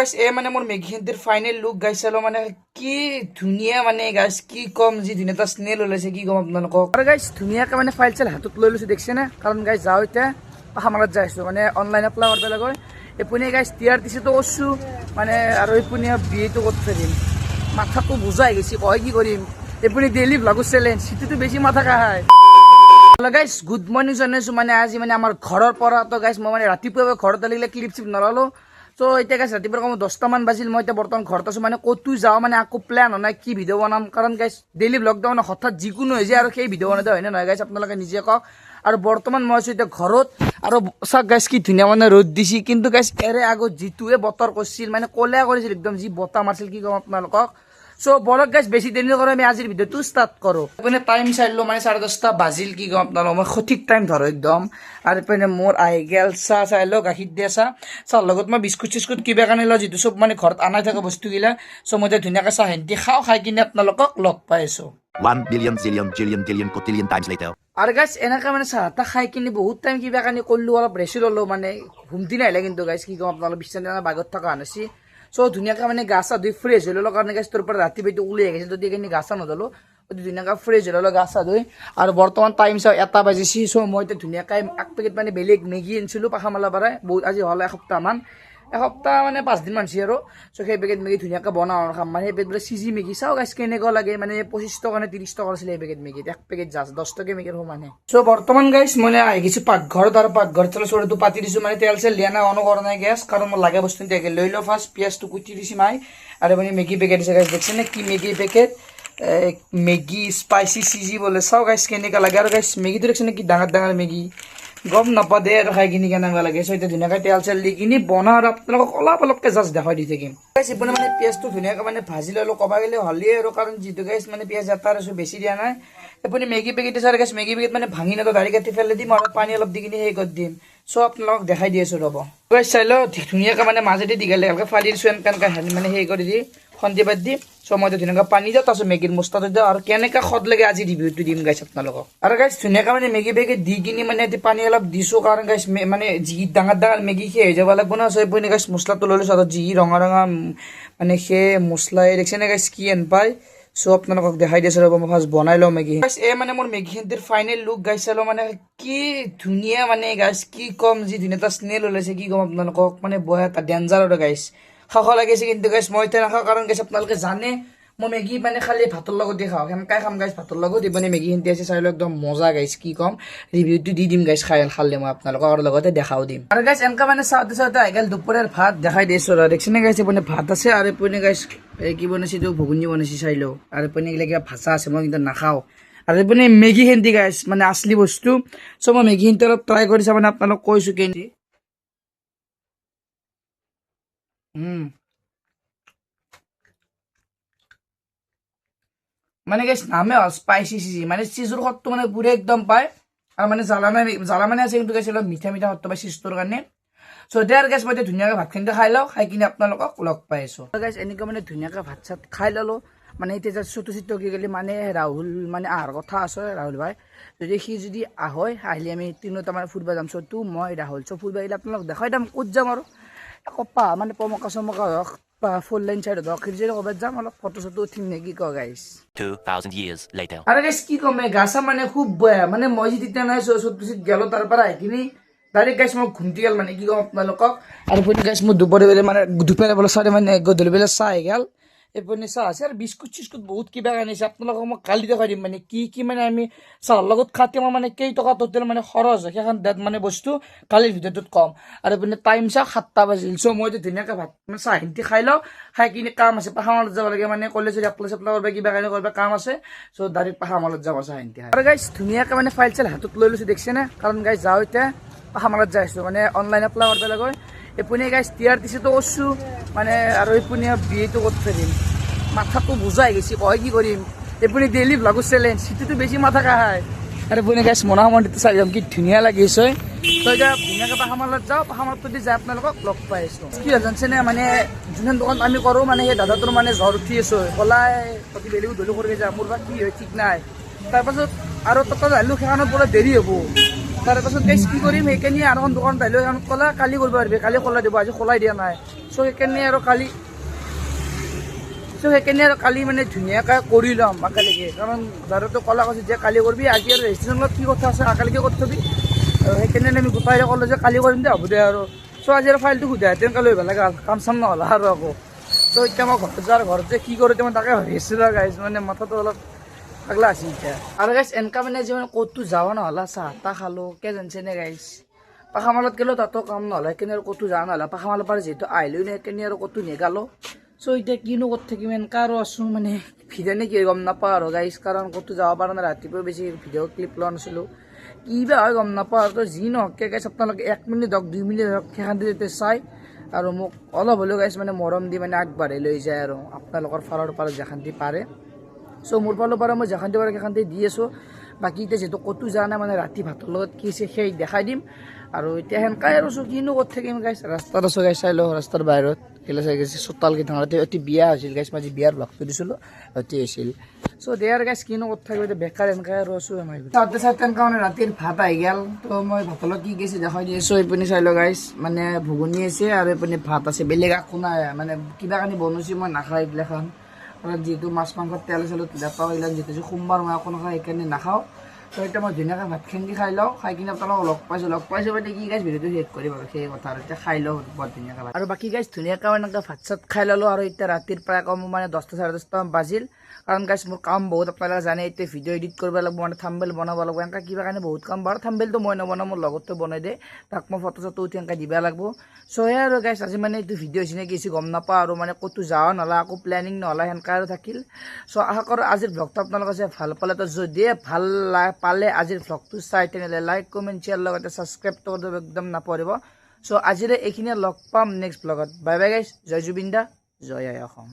Guys এ মানে মোৰ মেঘিহঁতৰ final look গাইছ চালো মানে কি ধুনীয়া মানে গাইছ কি কম যি ধুনীয়া এটা স্নেল ওলাইছে কি কম আপোনালোকক আৰু গাইছ ধুনীয়াকৈ মানে ফাইল চাইল হাতত লৈ লৈছো দেখিছে না কাৰণ গাইছ যাওঁ এতিয়া পাহামাৰত যাই আছো মানে অনলাইন এপ্লাই কৰিব লাগে এপুনি গাইছ টিআৰ টিচিটো কৰিছো মানে আৰু এপুনি বিএটো কৰি থৈ দিম মাথাটো বুজাই গৈছে কয় কি কৰিম এপুনি ডেইলি ব্লগৰ চেলেঞ্জ সিটোতো বেছি মাথা খায় গাইছ গুড মৰ্নিং জনাইছো মানে আজি মানে আমাৰ ঘৰৰ পৰা তো গাইছ মই মানে ৰাতিপুৱা ঘৰত লাগিলে ক্লিপ চিপ নলালো তো এতিয়া গাইছ ৰাতিপুৱা কম 10টামান বাজিল মই এতিয়া বৰ্তমান ঘৰত আছো মানে ক'তো যাওঁ মানে আকৌ প্লেন নাই কি ভিডিঅ' বনাম কাৰণ গাইছ ডেইলি ব্লগ দাও মানে হঠাৎ যিকোনো হৈ যায় আৰু সেই ভিডিঅ' বনাই হয় নে নহয় গাইছ আপোনালোকে নিজে কওক আৰু বৰ্তমান মই আছো এতিয়া ঘৰত আৰু চাওক গাইছ কি ধুনীয়া মানে ৰ'দ দিছি কিন্তু গাইছ এৰে আগত যিটোৱে বতৰ কৰিছিল মানে কলীয়া কৰিছিল একদম যি বতাহ মাৰিছিল কি ক'ম আপোনালোকক সো বলক গাইছ বেছি দেৰি নকৰোঁ আমি আজিৰ ভিডিঅ'টো ষ্টাৰ্ট কৰোঁ মানে টাইম চাইলো মানে 10:30 বাজিল কি ক'ম আপোনালোকক মই সঠিক টাইম ধৰো একদম আৰু মানে মোৰ আহি গেল চাহ চাই লো গাখীৰ দিয়া চাহ লগত মই বিস্কুট চিস্কুট কিবা কাৰণে লওঁ যিটো চব মানে ঘৰত আনাই থকা বস্তুগিলা চ' মই এতিয়া ধুনীয়াকৈ চাহ হেঁতি খাই কিনে আপোনালোকক লগ পাই আছো 1 billion zillion jillion billion cotillion times later. আৰু গাইছ এনেকৈ মানে চাহ তাহ খাই কিনে বহুত টাইম কিবা কাৰণে কৰিলোঁ অলপ ৰেচি ল'লোঁ মানে ঘুমটি নাহিলে কিন্তু গাইছ কি ক'ম আপোনালোক বিচনা বাগত থকা আনিছি চ' ধুনীয়াকৈ মানে গা চা ধুই ফ্ৰেছ হৈ ল'লোঁ কাৰণে গাইছ তোৰ পৰা ৰাতি বাইটো উলিয়াই গৈছে যদি এইখিনি গা চা নধলোঁ অতি ধুনীয়াকৈ ফ্ৰেছ হৈ ল'লোঁ গা চা ধুই আৰু বৰ্তমান টাইম চাওঁ 1 বাজিছে চ' মই এতিয়া ধুনীয়াকৈ 1 পেকেট মানে বেলেগ মেগী আনিছিলোঁ পাখামালৰ পৰাই বহুত আজি হ'ল এসপ্তাহ মানে 5 দিন মানছি আৰু চ' সেই পেকেট মেগী ধুনীয়াকৈ বনাওঁ আৰু খাম মানে সেই পেকেট বোলে চিজি মেগী চাওঁ গাইছ কেনেকুৱা লাগে মানে 25 টকা নে 30 টকা আছিলে সেই পেকেট মেগীত 1 পেকেট জাষ্ট 10 টকা মেগীৰ সমানে চ' বৰ্তমান গাইছ মানে আহি গৈছোঁ পাকঘৰত আৰু পাকঘৰত চোৰটো পাতি দিছোঁ মানে তেল চেল দিয়া নাই অনো কৰা নাই গেছ কাৰণ মই লাগে বস্তু এতিয়া লৈ লওঁ ফাৰ্ষ্ট পিঁয়াজটো কুটি দিছোঁ মাই আৰু মানে মেগী পেকেট দিছে গাইছ দেখিছে নে কি Maggi packet Maggi spicy cheesy বোলে চাওঁ গাইছ কেনেকুৱা লাগে আৰু গাইছ মেগীটো দেখিছে নে কি ডাঙৰ মেগী গম নাপাওঁ দে আৰু খাই কিনি কেনেকুৱা লাগে চ' এতিয়া ধুনীয়াকৈ তেল চেল দি কিনি বনাওঁ আৰু আপোনালোকক অলপকৈ জাষ্ট দেখাই দি থাকিম গাইছ ইপিনে মানে পিঁয়াজটো ধুনীয়াকৈ মানে ভাজি ল'লোঁ ক'ব গ'লে হ'লেই আৰু কাৰণ যিটো গাইছ মানে পিঁয়াজ এটা আছোঁ বেছি দিয়া নাই আপুনি মেগী পেকেট দিছে আৰু গাইছ মেগী পেকেট মানে ভাঙি নতো ডাইৰেক্ট কাটি পেলাই দিম আৰু পানী অলপ দি কিনি সেই কৰি দিম চ' আপোনালোকক দেখাই দি আছোঁ ৰ'ব গাইছ চাই লওঁ ধুনীয়াকৈ মানে মাজেদি দীঘল দীঘলকৈ ফালি দিছোঁ এনেকৈ মানে সেই কৰি দি খন্তি পাত দি চ' মই ধুনীয়াকৈ পানী দিওঁ তাৰপিছত মেগীৰ মছলাটো দিওঁ আৰু কেনেকৈ সোৱাদ লাগে আজি ৰিভিউটো দিম গাইছ আপোনালোকক আৰু গাইছ ধুনীয়াকৈ মানে মেগী পেকেট দি কিনি মানে পানী অলপ দিছোঁ কাৰণ গাইছ মানে যি ডাঙৰ মেগী সেই হৈ যাব লাগিব ন চ' এইপিনে গাইছ মছলাটো লৈ লৈছোঁ আৰু যি ৰঙা মানে সেই মছলা দেখিছে নে গাইছ কি এন পায় চ' আপোনালোকক দেখাই দিছোঁ ৰ'ব মই ফাৰ্ষ্ট বনাই লওঁ মেগী গাইছ এই মানে মোৰ মেগীহঁতৰ ফাইনেল লুক গাইছ চালো মানে কি ধুনীয়া মানে গাইছ কি ক'ম যি ধুনীয়া এটা স্নেল ওলাইছে কি ক'ম আপোনালোকক মানে বৰ এটা ডেঞ্জাৰ আৰু গাইছ খাব লাগিছে কিন্তু গাইছ মই এতিয়া নাখাওঁ কাৰণ গাইছ আপোনালোকে জানে মই মেগী মানে খালি ভাতৰ লগতে খাওঁ সেনেকৈ খাম গাইছ ভাতৰ লগত এইপিনে মেগীখিনি আছে চাই লওঁ একদম মজা গাইছ কি ক'ম ৰিভিউটো দি দিম গাইছ খালে মই আপোনালোকক আৰু লগতে দেখাও দিম আৰু গাইছ এনেকৈ মানে চাওঁতে আহি গ'ল দুপৰীয়াৰ ভাত দেখাই দিছোঁ আৰু দেখিছেনে গাইছ এইপিনে ভাত আছে আৰু এইপিনে গাইছ কি বনাইছে এইটো ঘুগুনি বনাইছে চাই লওঁ আৰু এইপিনে এইগিলা কিবা ভাজা আছে মই কিন্তু নাখাওঁ আৰু এইপিনে মেগীখিনি গাইছ মানে আচলি বস্তু চ' মই মেগীখিনি অলপ ট্ৰাই কৰিছোঁ মানে আপোনালোকক কৈছোঁ কেনে মানে গাইছ নামে হ'ল স্পাইচি চিজি মানে চিজৰ সোৱাদটো মানে পুৰা একদম পায় আৰু মানে জ্বালা মানে আছে কিন্তু গাইছ অলপ মিঠা সোৱাদটো পায় চিজটোৰ কাৰণে চ' এতিয়া আৰু গাইছ মই এতিয়া ধুনীয়াকৈ ভাতখিনি খাই লওঁ খাই কিনে আপোনালোকক লগ পাই আছোঁ গাইছ এনেকৈ মানে ধুনীয়াকৈ ভাত চাত খাই ল'লোঁ মানে এতিয়া চুটো কি গ'লে মানে ৰাহুল মানে অহাৰ কথা আছে ৰাহুল ভাই যদি সি যদি আহে আহিলে আমি তিনিওটা মানে ফুৰিব যাম চ' মই ৰাহুল চ' ফুৰিব আহিলে আপোনালোক দেখাই দাম ক'ত যাম আৰু একপা মানে পমকা চমকা হওক 4 লাইন চাইডত হওক যদি ক'ৰবাত যাম অলপ ফটো চটো উঠিম নেকি ক গাইছ 2000 years later. আৰু গাইছ কি ক'ম গাছা মানে খুব বেয়া মানে মই যদি তেতিয়া নাই চতুচিত গেলো তাৰ পৰা আহি কিনি ডাইৰেক্ট গাইছ মই ঘুমটি গ'ল মানে কি ক'ম আপোনালোকক আৰু পুনি গাইছ মোৰ দুপৰীয়া মানে দুপৰীয়া বোলে চাৰি মানে গধূলি বেলা চাহ আহি গ'ল এইপিনে চাহ আছে আৰু বিস্কুট চিস্কুট বহুত কিবা আনিছে আপোনালোকক মই কালি দেখাই দিম মানে কি মানে আমি চাহৰ লগত খাতে মই মানে কেইটকা টোটেল মানে খৰচ হয় সেইখন ডেট মানে বস্তু কালিৰ ভিডিঅ'টোত কম আৰু এইপিনে টাইম চাহ 7টা বাজিল চ' মই ধুনীয়াকৈ ভাত মানে চাহ হিন্তি খাই লওঁ খাই কিনি কাম আছে পাহামালত যাব লাগে মানে কলেজত এপ্লাই চেপ্লাই কৰিব কিবা কাৰণে কৰিব কাম আছে চ' ডাইৰেক্ট পাহামালত যাম চাহ হিন্তি আৰু গাইছ ধুনীয়াকৈ মানে ফাইল চাইল হাতত লৈ লৈছোঁ দেখিছে নে কাৰণ গাইছ যাওঁ এতিয়া পাহামালত যাই আছোঁ মানে অনলাইন এপ্লাই কৰিব লাগে এপুনি গাইছ টিআৰ টিচিটো কৰিছোঁ মানে আৰু এপুনি বিএটো কৰি থৈ দিম মাথাটো বুজাই গৈছে কয় কি কৰিম এপুনি ডেইলি ব্লগৰ চেলেঞ্জ সিটোতো বেছি মাথা খায় আৰু এপুনি গাইছ মনা মন্দিৰটো চাই যাম কি ধুনীয়া লাগিছে তো এতিয়া ধুনীয়াকৈ পাহামালত যাওঁ পাহামালত যদি যাই আপোনালোকক লগ পাই আছোঁ কি জানছেনে মানে যোনখন দোকান আমি কৰোঁ মানে সেই দাদাটোৰ মানে জ্বৰ উঠি আছোঁ সলাই প্ৰতি বেলেগ ধৰি কৰি যায় মোৰ বা কি হয় ঠিক নাই তাৰপাছত আৰু তাতে আহিলোঁ সেইখনত বোলে দেৰি হ'ব তাৰপাছত গাইছ কি কৰিম সেইখিনি আৰু এখন দোকানত আহিলোঁ এখন ক'লা কালি কৰিব পাৰিবি কালি খোলাই দিব আজি খোলাই দিয়া নাই চ' সেইকাৰণে আৰু কালি মানে ধুনীয়াকৈ কৰি ল'ম একেলগে কাৰণ দাদাটো ক'লা কৈছে যে কালি কৰিবি আজি আৰু ৰেজিষ্ট্ৰেশ্যনত কি কথা আছে একেলগে কৰি থবি আৰু সেইকাৰণে আমি গোটাই ক'লোঁ যে কালি কৰিম দে হ'ব দে আৰু চ' আজি আৰু ফাইলটো সোধাই তেনেকৈ লৈ পেলাই কাম চাম নহ'লা আৰু আকৌ চ' এতিয়া মই ঘৰত যাৰ ঘৰত যে কি কৰোঁ মই তাকে ভাবি আছিলোঁ আৰু গাইছ মানে মাথাটো অলপ পাগলা আছে এতিয়া আৰু গাইছ এনেকুৱা মানে যে ক'তো যাওঁ নহ'লা চাহ তাহ খালোঁ কে জানিছেনে গাইছ পাখামালত গ'লেও তাতো কাম নহ'লে সেইকাৰণে আৰু ক'তো যাওঁ নহ'লে পাখামালৰ পৰা যিহেতু আহিলোঁ সেইকাৰণে আৰু ক'তো নেগালোঁ চ' এতিয়া কিনো ক'ত থাকিম এনেকুৱা আৰু আছোঁ মানে ভিডিঅ' নে কি গম নাপাওঁ আৰু গাইছ কাৰণ ক'তো যাব পৰা নাই ৰাতিপুৱা বেছি ভিডিঅ' ক্লিপ লোৱা নাছিলোঁ কি বা হয় গম নাপাওঁ আৰু তো যি নহওককৈ গাইছ আপোনালোকে 1 মিনিট হওক 2 মিনিট হওক সেইখান যাতে চাই আৰু মোক অলপ হ'লেও গাইছ মানে মৰম দি মানে আগবাঢ়ি লৈ যায় আৰু আপোনালোকৰ ফালৰ পৰা যেখান্তি পাৰে চ' মোৰ ফালৰ পৰা মই যেখান্তি পাৰে সেইখান্তি দি আছোঁ বাকী এতিয়া যিহেতু ক'তো যোৱা নাই মানে ৰাতি ভাতৰ লগত কি আছে সেই দেখাই দিম আৰু এতিয়া সেনেকাই আৰু কিনো ক'ত থাকিম গাইছ ৰাস্তাত আছোঁ গাইছ চাই লওঁ ৰাস্তাৰ বাহিৰত এইফালে চাই গৈছে চোতাল কেইটামানতে অতি বিয়া হৈছিল গাইছ মই আজি বিয়াৰ ব্লগটো দিছিলোঁ অতি হৈছিল চ' দেয়াৰ গাইছ কিনো ক'ত থাকিব এতিয়া বেকাৰ এনেকৈ আৰু আছোঁ আমাৰ চাওঁতে চাওঁতে এনেকুৱা মানে ৰাতিৰ ভাত আহি গ'ল তো মই ভাতৰ লগত কি গৈছে দেখাই দি আছোঁ এইপিনে চাই লওঁ গাইছ মানে ঘুগুনি আছে আৰু এইপিনে ভাত আছে বেলেগ একো নাই মানে কিবা কানি বনাইছোঁ মই নাখাওঁ এইগিলাখন কাৰণ যিহেতু মাছ মাংসত তেল চেলত নাপাওঁ এইবিলাক যিহেতু সোমবাৰ মই একো নাখাওঁ সেইকাৰণে নাখাওঁ তো এতিয়া মই ধুনীয়াকৈ ভাতখিনি খাই লওঁ খাই কিনে আপোনালোকক লগ পাইছোঁ মানে কি গাইছ ভিডিঅ'টো শেষ কৰিম আৰু সেই কথা আৰু এতিয়া খাই লওঁ বৰ ধুনীয়াকৈ আৰু বাকী গাইছ ধুনীয়াকৈ এনেকৈ ভাত চাত খাই ল'লোঁ আৰু এতিয়া ৰাতিৰ প্ৰায় কম মানে 10টা 10:30মান বাজিল কাৰণ গাইছ মোৰ কাম বহুত আপোনালোকে জানে এতিয়া ভিডিঅ' এডিট কৰিব লাগিব মানে থাম্বনেইল বনাব লাগিব এনেকৈ কিবা কাৰণে বহুত কাম বাৰু থাম্বনেইলটো মই নবনাওঁ মোৰ লগতো বনাই দিয়ে তাক মই ফটো চটো উঠি এনেকৈ দিব লাগিব চ' সেয়াই আৰু গাইছ আজি মানে এইটো ভিডিঅ' হৈছে নে কি হৈছে গম নাপাওঁ আৰু মানে ক'তো যোৱা নহ'লে আকৌ প্লেনিং নহ'লে সেনেকৈ আৰু থাকিল চ' আশা কৰোঁ আজিৰ ভ্লগটো আপোনালোকে চাই ভাল পালে তো যদিহে ভাল পালে আজিৰ ভ্লগটো চাই তেনেহ'লে লাইক কমেণ্ট শ্বেয়াৰ লগতে ছাবস্ক্ৰাইবটো কৰিব একদম নাপাহৰিব চ' আজিলৈ এইখিনিয়ে লগ পাম নেক্সট ভ্লগত বাই বাই গাইছ জয় জুবিন দা জয় আই অসম